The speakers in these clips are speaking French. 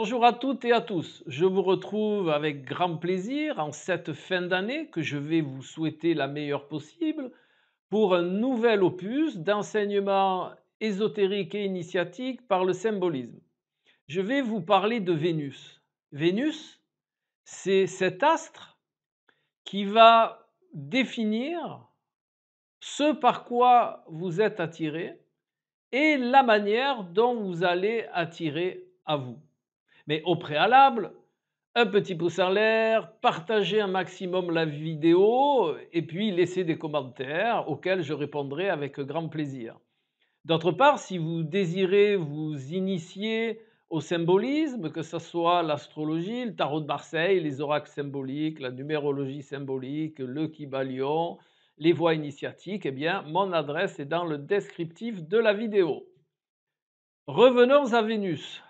Bonjour à toutes et à tous. Je vous retrouve avec grand plaisir en cette fin d'année que je vais vous souhaiter la meilleure possible pour un nouvel opus d'enseignement ésotérique et initiatique par le symbolisme. Je vais vous parler de Vénus. Vénus, c'est cet astre qui va définir ce par quoi vous êtes attiré et la manière dont vous allez attirer à vous. Mais au préalable, un petit pouce en l'air, partagez un maximum la vidéo et puis laissez des commentaires auxquels je répondrai avec grand plaisir. D'autre part, si vous désirez vous initier au symbolisme, que ce soit l'astrologie, le tarot de Marseille, les oracles symboliques, la numérologie symbolique, le kybalion, les voies initiatiques, eh bien, mon adresse est dans le descriptif de la vidéo. Revenons à Vénus.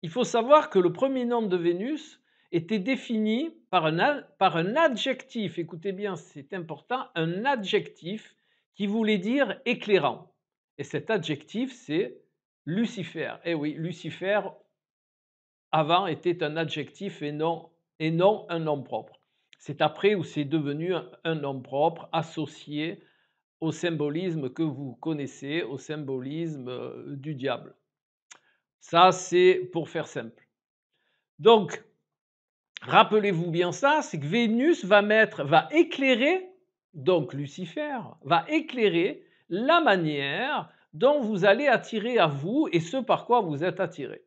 Il faut savoir que le premier nom de Vénus était défini par un adjectif, écoutez bien, c'est important, un adjectif qui voulait dire éclairant. Et cet adjectif, c'est Lucifer. Eh oui, Lucifer, avant, était un adjectif et non un nom propre. C'est après où c'est devenu un nom propre associé au symbolisme que vous connaissez, au symbolisme du diable. Ça, c'est pour faire simple. Donc, rappelez-vous bien ça, c'est que Vénus va éclairer, donc Lucifer, va éclairer la manière dont vous allez attirer à vous et ce par quoi vous êtes attiré.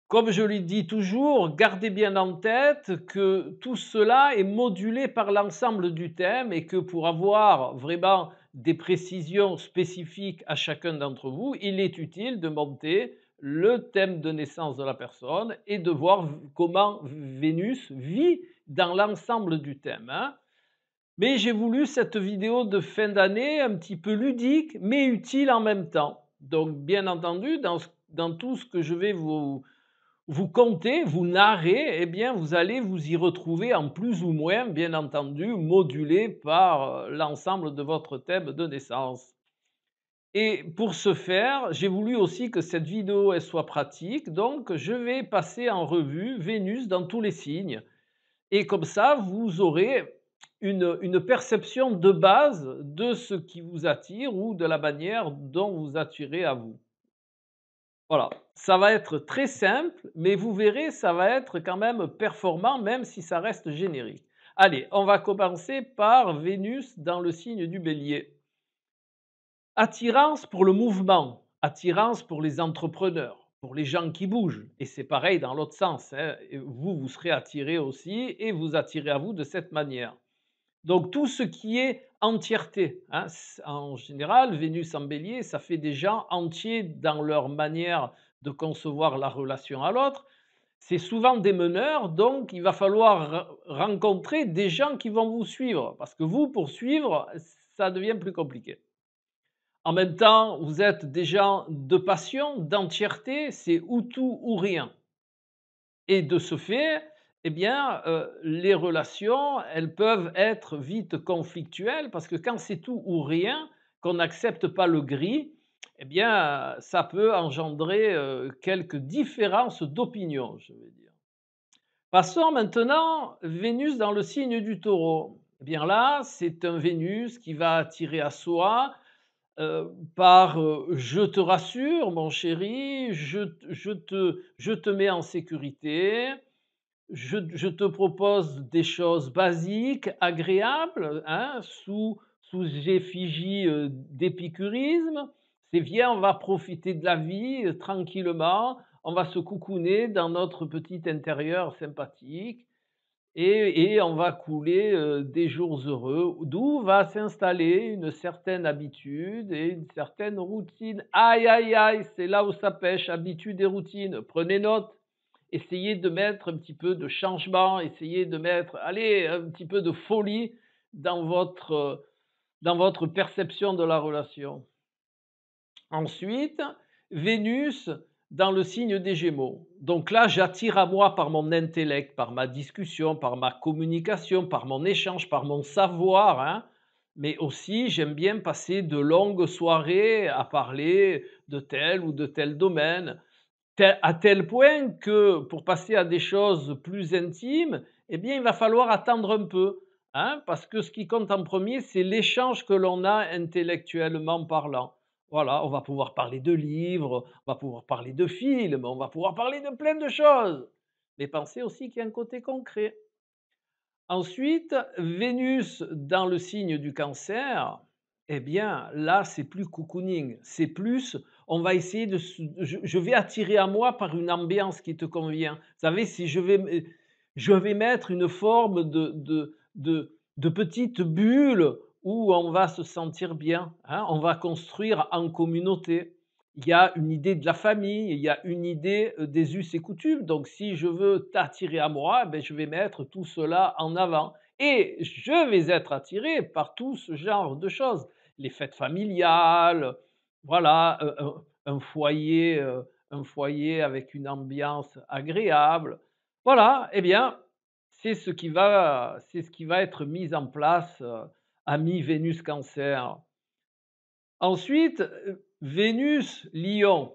Comme je le dis toujours, gardez bien en tête que tout cela est modulé par l'ensemble du thème et que pour avoir vraiment des précisions spécifiques à chacun d'entre vous, il est utile de monter le thème de naissance de la personne et de voir comment Vénus vit dans l'ensemble du thème, hein. Mais j'ai voulu cette vidéo de fin d'année un petit peu ludique, mais utile en même temps. Donc, bien entendu, dans tout ce que je vais vous comptez, vous narrez, eh bien, vous allez vous y retrouver en plus ou moins, bien entendu, modulé par l'ensemble de votre thème de naissance. Et pour ce faire, j'ai voulu aussi que cette vidéo elle soit pratique, donc je vais passer en revue Vénus dans tous les signes. Et comme ça, vous aurez une perception de base de ce qui vous attire ou de la manière dont vous attirez à vous. Voilà, ça va être très simple, mais vous verrez, ça va être quand même performant, même si ça reste générique. Allez, on va commencer par Vénus dans le signe du Bélier. Attirance pour le mouvement, attirance pour les entrepreneurs, pour les gens qui bougent. Et c'est pareil dans l'autre sens, hein. Vous, vous serez attiré aussi et vous attirez à vous de cette manière. Donc tout ce qui est entièreté, hein, en général, Vénus en bélier, ça fait des gens entiers dans leur manière de concevoir la relation à l'autre. C'est souvent des meneurs, donc il va falloir rencontrer des gens qui vont vous suivre, parce que vous, pour suivre, ça devient plus compliqué. En même temps, vous êtes des gens de passion, d'entièreté, c'est ou tout ou rien. Et de ce fait, eh bien, les relations, elles peuvent être vite conflictuelles parce que quand c'est tout ou rien, qu'on n'accepte pas le gris, eh bien, ça peut engendrer, quelques différences d'opinion, je veux dire. Passons maintenant Vénus dans le signe du Taureau. Eh bien là, c'est un Vénus qui va attirer à soi, par, «Je te rassure mon chéri, je te mets en sécurité, je te propose des choses basiques, agréables, hein, sous effigie, d'épicurisme. C'est viens, on va profiter de la vie, tranquillement, on va se cocooner dans notre petit intérieur sympathique et on va couler, des jours heureux, d'où va s'installer une certaine habitude et une certaine routine. Aïe, aïe, aïe, c'est là où ça pêche, habitude et routine. Prenez note. Essayez de mettre un petit peu de changement, essayez de mettre, allez, un petit peu de folie dans votre perception de la relation. Ensuite, Vénus dans le signe des Gémeaux. Donc là, j'attire à moi par mon intellect, par ma discussion, par ma communication, par mon échange, par mon savoir, hein. Mais aussi, j'aime bien passer de longues soirées à parler de tel ou de tel domaine. À tel point que pour passer à des choses plus intimes, eh bien, il va falloir attendre un peu, hein, parce que ce qui compte en premier, c'est l'échange que l'on a intellectuellement parlant. Voilà, on va pouvoir parler de livres, on va pouvoir parler de films, on va pouvoir parler de plein de choses. Mais pensez aussi qu'il y a un côté concret. Ensuite, Vénus dans le signe du Cancer, eh bien là, c'est plus cocooning, c'est plus on va essayer de se je vais attirer à moi par une ambiance qui te convient. Vous savez, si je vais mettre une forme de petite bulle où on va se sentir bien, hein, on va construire en communauté. Il y a une idée de la famille, il y a une idée, des us et coutumes. Donc si je veux t'attirer à moi, beh, je vais mettre tout cela en avant et je vais être attiré par tout ce genre de choses. Les fêtes familiales, voilà, un foyer avec une ambiance agréable. Voilà, eh bien, c'est ce qui va être mis en place, ami Vénus Cancer. Ensuite, Vénus Lion,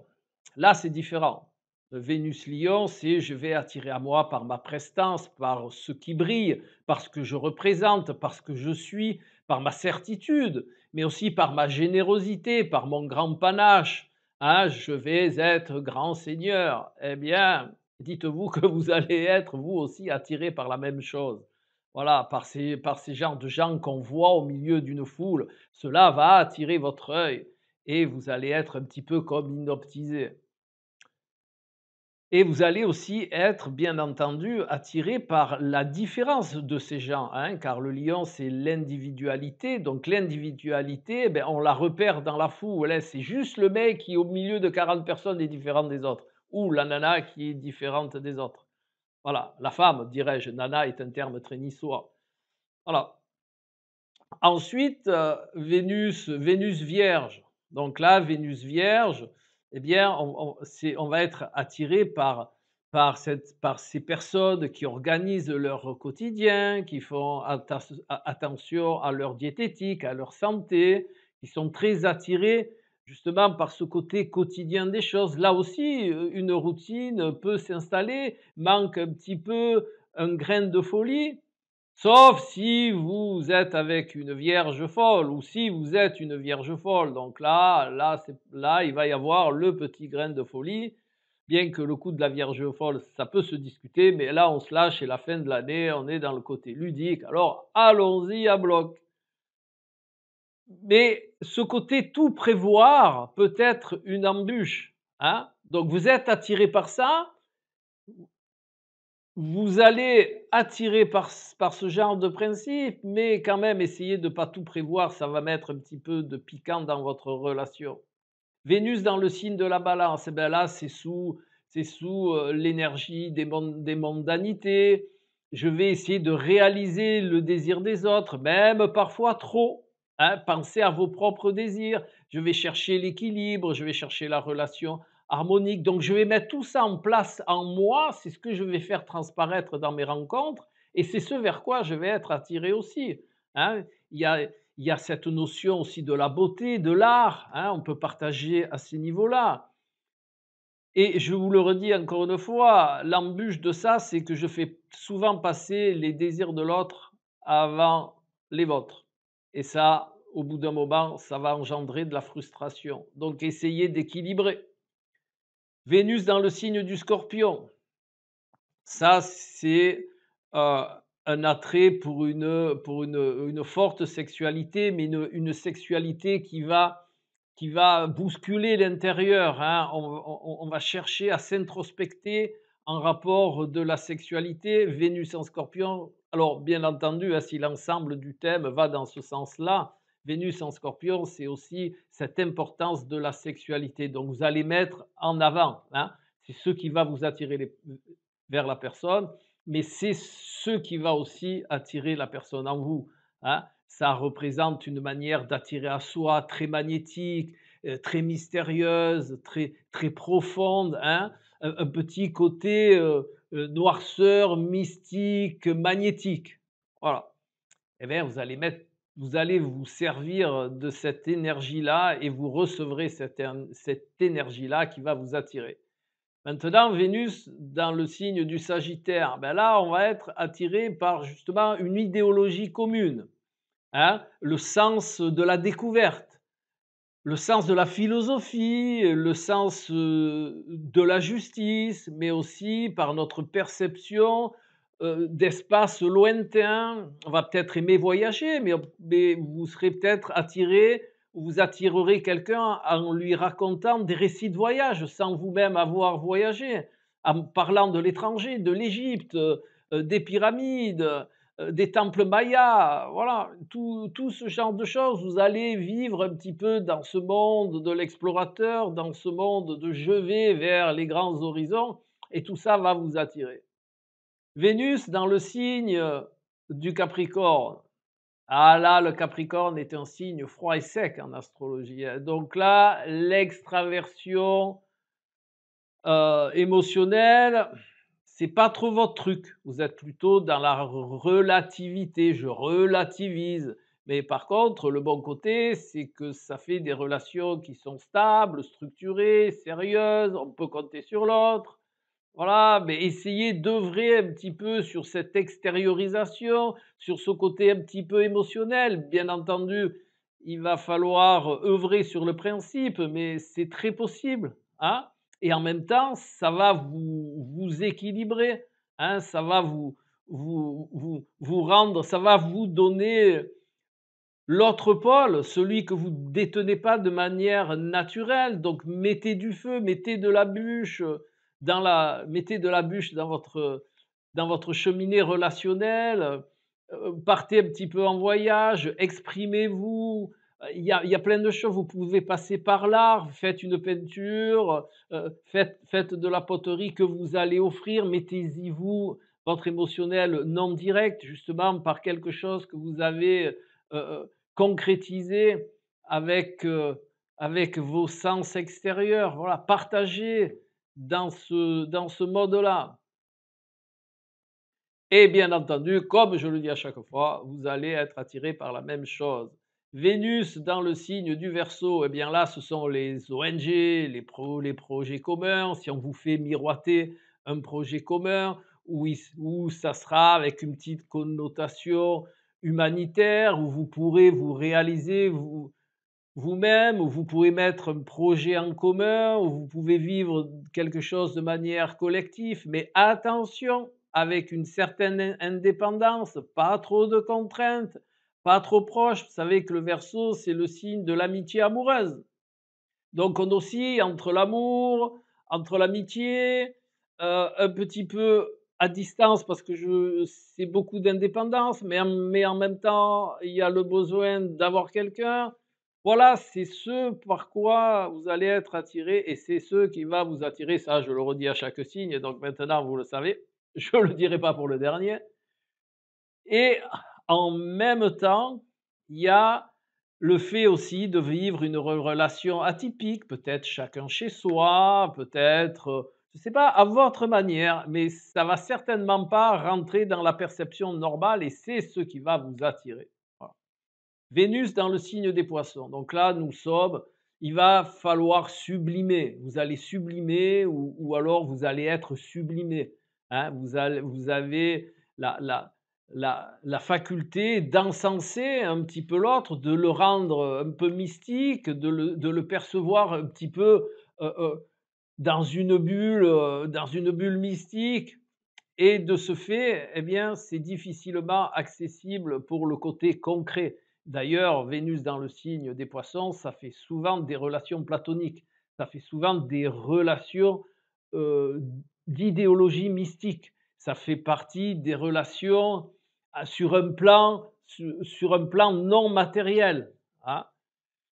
là c'est différent. Vénus Lion, c'est je vais attirer à moi par ma prestance, par ce qui brille, par ce que je représente, par ce que je suis, par ma certitude, mais aussi par ma générosité, par mon grand panache. Hein, je vais être grand seigneur. Eh bien, dites-vous que vous allez être vous aussi attiré par la même chose. Voilà, par ces genres de gens qu'on voit au milieu d'une foule. Cela va attirer votre œil et vous allez être un petit peu comme hypnotisé. Et vous allez aussi être, bien entendu, attiré par la différence de ces gens, hein, car le lion, c'est l'individualité. Donc l'individualité, ben, on la repère dans la foule, hein. C'est juste le mec qui, au milieu de 40 personnes, est différent des autres, ou la nana qui est différente des autres. Voilà, la femme, dirais-je, nana est un terme très niçois. Voilà. Ensuite, Vénus vierge. Donc là, Vénus vierge, eh bien, on va être attiré par ces personnes qui organisent leur quotidien, qui font attention à leur diététique, à leur santé, qui sont très attirés justement par ce côté quotidien des choses. Là aussi, une routine peut s'installer, manque un petit peu un grain de folie. Sauf si vous êtes avec une vierge folle ou si vous êtes une vierge folle. Donc là, il va y avoir le petit grain de folie. Bien que le coup de la vierge folle, ça peut se discuter, mais là, on se lâche, c'est la fin de l'année, on est dans le côté ludique. Alors, allons-y à bloc. Mais ce côté tout prévoir peut être une embûche, hein. Donc vous êtes attiré par ça, vous allez attirer par ce genre de principe, mais quand même essayer de ne pas tout prévoir, ça va mettre un petit peu de piquant dans votre relation. Vénus dans le signe de la Balance, eh ben là, c'est sous, l'énergie des mondanités. Je vais essayer de réaliser le désir des autres, même parfois trop, hein. Pensez à vos propres désirs. Je vais chercher l'équilibre, je vais chercher la relation harmonique. Donc je vais mettre tout ça en place en moi, c'est ce que je vais faire transparaître dans mes rencontres et c'est ce vers quoi je vais être attiré aussi, hein. Il y a il y a cette notion aussi de la beauté, de l'art, hein, on peut partager à ces niveaux-là. Et je vous le redis encore une fois, l'embûche de ça, c'est que je fais souvent passer les désirs de l'autre avant les vôtres. Et ça, au bout d'un moment, ça va engendrer de la frustration. Donc essayez d'équilibrer. Vénus dans le signe du Scorpion, ça c'est, un attrait pour une forte sexualité, mais une sexualité qui va bousculer l'intérieur, hein. On va chercher à s'introspecter en rapport de la sexualité. Vénus en Scorpion, alors bien entendu, hein, si l'ensemble du thème va dans ce sens-là, Vénus en Scorpion, c'est aussi cette importance de la sexualité. Donc vous allez mettre en avant, hein. C'est ce qui va vous attirer vers la personne, mais c'est ce qui va aussi attirer la personne en vous, hein. Ça représente une manière d'attirer à soi très magnétique, très mystérieuse, très profonde, hein. Un petit côté, noirceur, mystique, magnétique. Voilà. Eh bien, vous allez vous servir de cette énergie-là et vous recevrez cette énergie-là qui va vous attirer. Maintenant, Vénus dans le signe du Sagittaire, ben là, on va être attiré par justement une idéologie commune, hein, le sens de la découverte, le sens de la philosophie, le sens de la justice, mais aussi par notre perception d'espace lointain. On va peut-être aimer voyager, mais vous serez peut-être attiré, vous attirerez quelqu'un en lui racontant des récits de voyage sans vous-même avoir voyagé, en parlant de l'étranger, de l'Égypte, des pyramides, des temples mayas, voilà, tout ce genre de choses. Vous allez vivre un petit peu dans ce monde de l'explorateur, dans ce monde de je vais vers les grands horizons, et tout ça va vous attirer. Vénus dans le signe du Capricorne. Ah là, le Capricorne est un signe froid et sec en astrologie, hein. Donc là, l'extraversion émotionnelle, c'est pas trop votre truc. Vous êtes plutôt dans la relativité, je relativise. Mais par contre, le bon côté, c'est que ça fait des relations qui sont stables, structurées, sérieuses, on peut compter sur l'autre. Voilà, mais essayez d'œuvrer un petit peu sur cette extériorisation, sur ce côté un petit peu émotionnel. Bien entendu, il va falloir œuvrer sur le principe, mais c'est très possible, hein. Et en même temps, ça va vous équilibrer, hein, ça va vous rendre, ça va vous donner l'autre pôle, celui que vous détenez pas de manière naturelle. Donc mettez du feu, mettez de la bûche, mettez de la bûche dans votre cheminée relationnelle, partez un petit peu en voyage, exprimez-vous. Il y a plein de choses, vous pouvez passer par l'art, faites une peinture, faites de la poterie que vous allez offrir, mettez-y vous, votre émotionnel non direct, justement par quelque chose que vous avez, concrétisé avec, avec vos sens extérieurs. Voilà, partagez dans ce mode-là. Et bien entendu, comme je le dis à chaque fois, vous allez être attiré par la même chose. Vénus dans le signe du Verseau, eh bien là, ce sont les ONG, les projets communs. Si on vous fait miroiter un projet commun, où ça sera avec une petite connotation humanitaire, où vous pourrez vous réaliser vous-même, où vous pouvez mettre un projet en commun, où vous pouvez vivre quelque chose de manière collective, mais attention, avec une certaine indépendance, pas trop de contraintes, pas trop proche. Vous savez que le Verseau, c'est le signe de l'amitié amoureuse. Donc on oscille entre l'amour, entre l'amitié, un petit peu à distance parce que je c'est beaucoup d'indépendance, mais en même temps, il y a le besoin d'avoir quelqu'un. Voilà, c'est ce par quoi vous allez être attiré et c'est ce qui va vous attirer. Ça, je le redis à chaque signe, donc maintenant vous le savez. Je ne le dirai pas pour le dernier. Et en même temps, il y a le fait aussi de vivre une relation atypique, peut-être chacun chez soi, peut-être, je ne sais pas, à votre manière, mais ça va certainement pas rentrer dans la perception normale et c'est ce qui va vous attirer. Voilà. Vénus dans le signe des Poissons. Donc là, il va falloir sublimer. Vous allez sublimer ou alors vous allez être sublimé, hein. Vous avez la, la, la faculté d'encenser un petit peu l'autre, de le rendre un peu mystique, de le percevoir un petit peu dans une bulle mystique. Et de ce fait, eh bien, c'est difficilement accessible pour le côté concret. D'ailleurs, Vénus dans le signe des Poissons, ça fait souvent des relations platoniques, ça fait souvent des relations euh, d'idéologie mystique, ça fait partie des relations sur un plan non matériel, hein.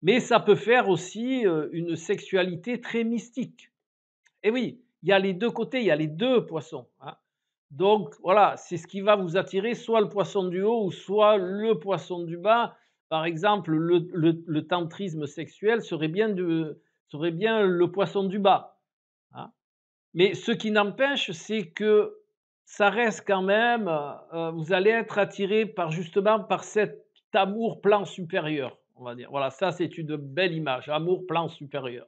Mais ça peut faire aussi une sexualité très mystique. Et oui, il y a les 2 côtés, il y a les 2 poissons, hein. Donc voilà, c'est ce qui va vous attirer, soit le poisson du haut ou soit le poisson du bas. Par exemple, le tantrisme sexuel serait bien le poisson du bas, hein. Mais ce qui n'empêche, c'est que ça reste quand même, vous allez être attiré par justement par cet amour plan supérieur, on va dire. Voilà, ça c'est une belle image, amour plan supérieur.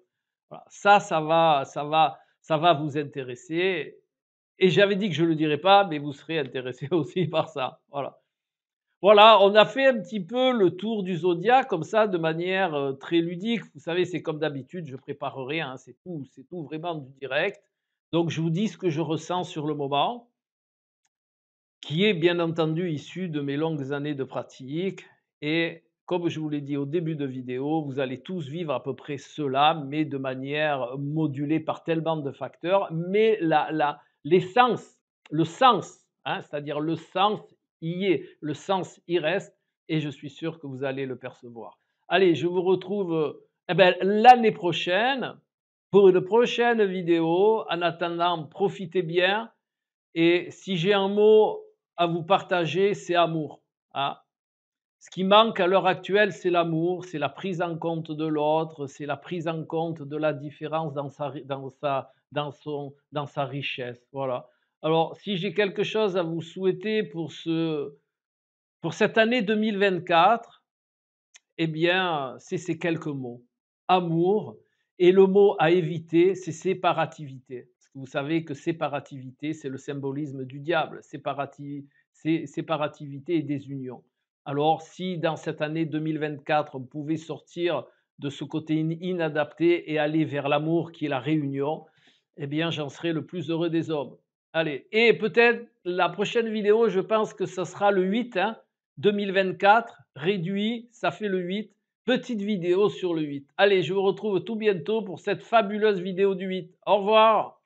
Voilà, ça va vous intéresser et j'avais dit que je ne le dirais pas, mais vous serez intéressé aussi par ça. Voilà. Voilà, on a fait un petit peu le tour du zodiaque comme ça de manière, très ludique. Vous savez, c'est comme d'habitude, je prépare rien, hein, c'est tout vraiment du direct. Donc je vous dis ce que je ressens sur le moment, qui est bien entendu issu de mes longues années de pratique et comme je vous l'ai dit au début de vidéo, vous allez tous vivre à peu près cela, mais de manière modulée par tellement de facteurs. Mais l'essence, le sens, hein, c'est-à-dire le sens y est, le sens y reste et je suis sûr que vous allez le percevoir. Allez, je vous retrouve eh ben, l'année prochaine pour une prochaine vidéo. En attendant, profitez bien et si j'ai un mot à vous partager, c'est amour, hein. Ce qui manque à l'heure actuelle, c'est l'amour, c'est la prise en compte de l'autre, c'est la prise en compte de la différence dans sa richesse, voilà. Alors si j'ai quelque chose à vous souhaiter pour cette année 2024, eh bien, c'est ces quelques mots. Amour et le mot à éviter, c'est séparativité. Parce que vous savez que séparativité, c'est le symbolisme du diable. Séparativité et désunion. Alors, si dans cette année 2024, vous pouvez sortir de ce côté inadapté et aller vers l'amour qui est la réunion, eh bien, j'en serai le plus heureux des hommes. Allez, et peut-être la prochaine vidéo, je pense que ce sera le 8, hein, 2024, réduit, ça fait le 8. Petite vidéo sur le 8. Allez, je vous retrouve tout bientôt pour cette fabuleuse vidéo du 8. Au revoir.